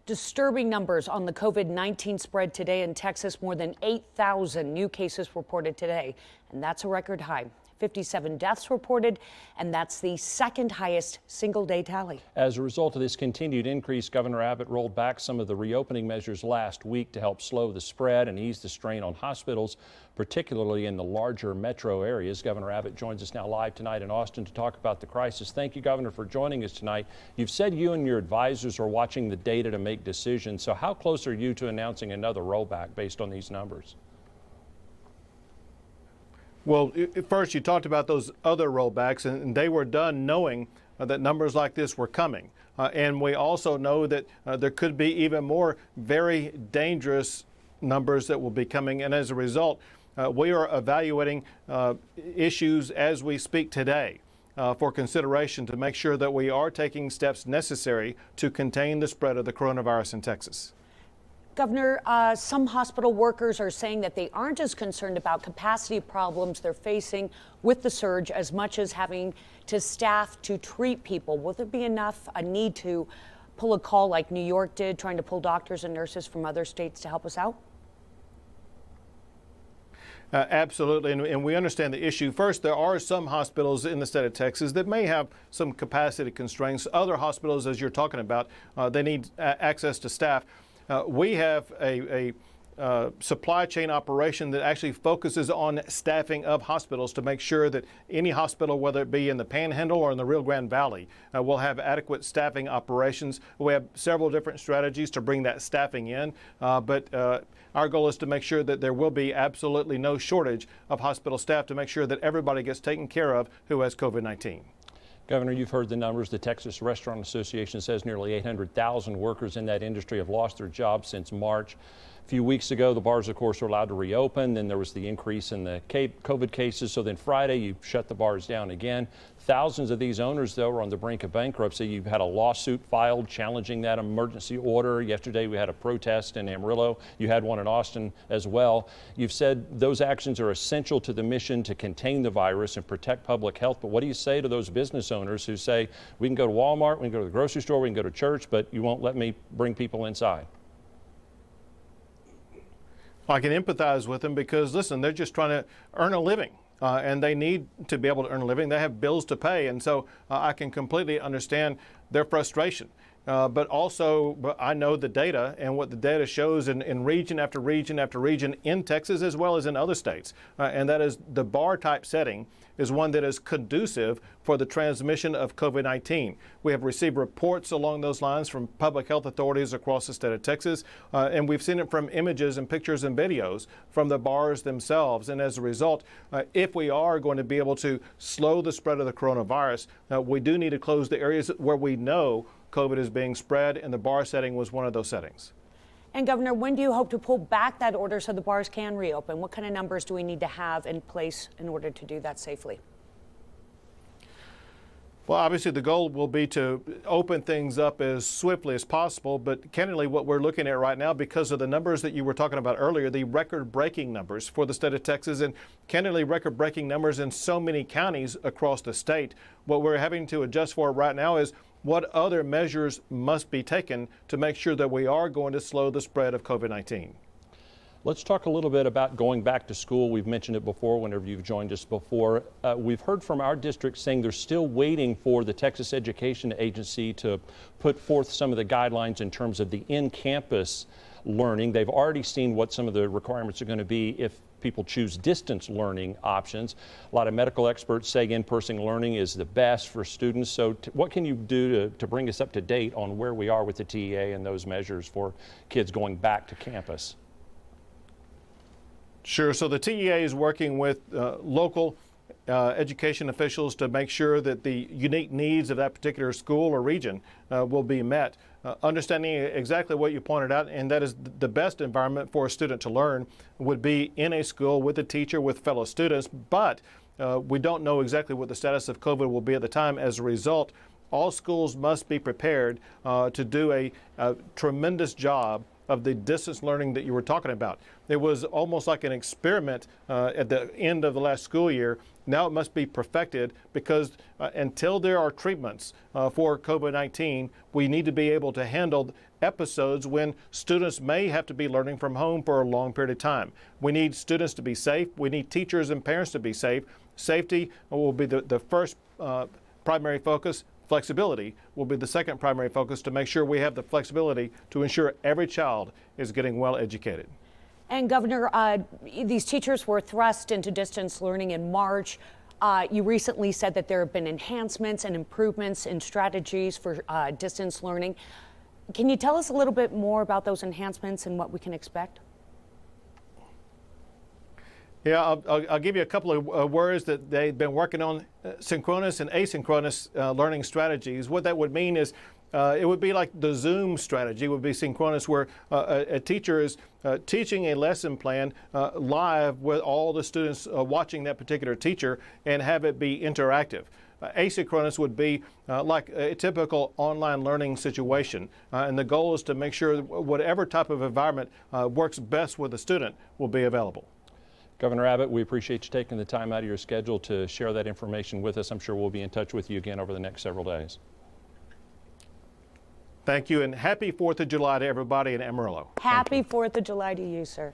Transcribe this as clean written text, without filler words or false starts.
Disturbing numbers on the COVID-19 spread today in Texas. More than 8,000 new cases reported today, and that's a record high. 57 deaths reported, and that's the second highest single-day tally. As a result of this continued increase, Governor Abbott rolled back some of the reopening measures last week to help slow the spread and ease the strain on hospitals, particularly in the larger metro areas. Governor Abbott joins us now live tonight in Austin to talk about the crisis. Thank you, Governor, for joining us tonight. You've said you and your advisors are watching the data to make decisions. So how close are you to announcing another rollback based on these numbers? Well, first, you talked about those other rollbacks, and they were done knowing that numbers like this were coming. And we also know that there could be even more very dangerous numbers that will be coming. And as a result, we are evaluating issues as we speak today for consideration to make sure that we are taking steps necessary to contain the spread of the coronavirus in Texas. Governor, some hospital workers are saying that they aren't as concerned about capacity problems they're facing with the surge as much as having to staff to treat people. Will there be a need to pull a call like New York did, trying to pull doctors and nurses from other states to help us out? Absolutely, and we understand the issue. First, there are some hospitals in the state of Texas that may have some capacity constraints. Other hospitals, as you're talking about, they need access to staff. We have a supply chain operation that actually focuses on staffing of hospitals to make sure that any hospital, whether it be in the Panhandle or in the Rio Grande Valley, will have adequate staffing operations. We have several different strategies to bring that staffing in, but our goal is to make sure that there will be absolutely no shortage of hospital staff to make sure that everybody gets taken care of who has COVID-19. Governor, you've heard the numbers. The Texas Restaurant Association says nearly 800,000 workers in that industry have lost their jobs since March. A few weeks ago, the bars, of course, were allowed to reopen. Then there was the increase in the COVID cases. So then Friday, you shut the bars down again. Thousands of these owners, though, are on the brink of bankruptcy. You've had a lawsuit filed challenging that emergency order. Yesterday, we had a protest in Amarillo. You had one in Austin as well. You've said those actions are essential to the mission to contain the virus and protect public health. But what do you say to those business owners who say, we can go to Walmart, we can go to the grocery store, we can go to church, but you won't let me bring people inside? I can empathize with them because, listen, they're just trying to earn a living. And they need to be able to earn a living. They have bills to pay. And so I can completely understand their frustration. But I know the data and what the data shows in region after region after region in Texas as well as in other states. And that is the bar type setting is one that is conducive for the transmission of COVID-19. We have received reports along those lines from public health authorities across the state of Texas, and we've seen it from images and pictures and videos from the bars themselves. And as a result, if we are going to be able to slow the spread of the coronavirus, we do need to close the areas where we know COVID is being spread, and the bar setting was one of those settings. And Governor, when do you hope to pull back that order so the bars can reopen? What kind of numbers do we need to have in place in order to do that safely? Well, obviously the goal will be to open things up as swiftly as possible, but candidly what we're looking at right now, because of the numbers that you were talking about earlier, the record-breaking numbers for the state of Texas, and candidly record-breaking numbers in so many counties across the state, what we're having to adjust for right now is what other measures must be taken to make sure that we are going to slow the spread of COVID-19. Let's talk a little bit about going back to school. We've mentioned it before whenever you've joined us before. We've heard from our district saying they're still waiting for the Texas Education Agency to put forth some of the guidelines in terms of the in-campus learning. They've already seen what some of the requirements are going to be if people choose distance learning options. A lot of medical experts say in-person learning is the best for students. So what can you do to bring us up to date on where we are with the TEA and those measures for kids going back to campus? Sure. So the TEA is working with local education officials to make sure that the unique needs of that particular school or region will be met. Understanding exactly what you pointed out, and that is the best environment for a student to learn would be in a school with a teacher, with fellow students, but we don't know exactly what the status of COVID will be at the time. As a result, all schools must be prepared to do a tremendous job of the distance learning that you were talking about. It was almost like an experiment at the end of the last school year. Now it must be perfected, because until there are treatments for COVID-19, we need to be able to handle episodes when students may have to be learning from home for a long period of time. We need students to be safe. We need teachers and parents to be safe. Safety will be the first primary focus. Flexibility will be the second primary focus, to make sure we have the flexibility to ensure every child is getting well educated. And Governor, these teachers were thrust into distance learning in March. You recently said that there have been enhancements and improvements in strategies for distance learning. Can you tell us a little bit more about those enhancements and what we can expect? Yeah, I'll give you a couple of words that they've been working on: synchronous and asynchronous learning strategies. What that would mean is it would be like the Zoom strategy would be synchronous, where a teacher is teaching a lesson plan live with all the students watching that particular teacher, and have it be interactive. Asynchronous would be like a typical online learning situation, and the goal is to make sure that whatever type of environment works best with the student will be available. Governor Abbott, we appreciate you taking the time out of your schedule to share that information with us. I'm sure we'll be in touch with you again over the next several days. Thank you, and happy 4th of July to everybody in Amarillo. Happy 4th of July to you, sir.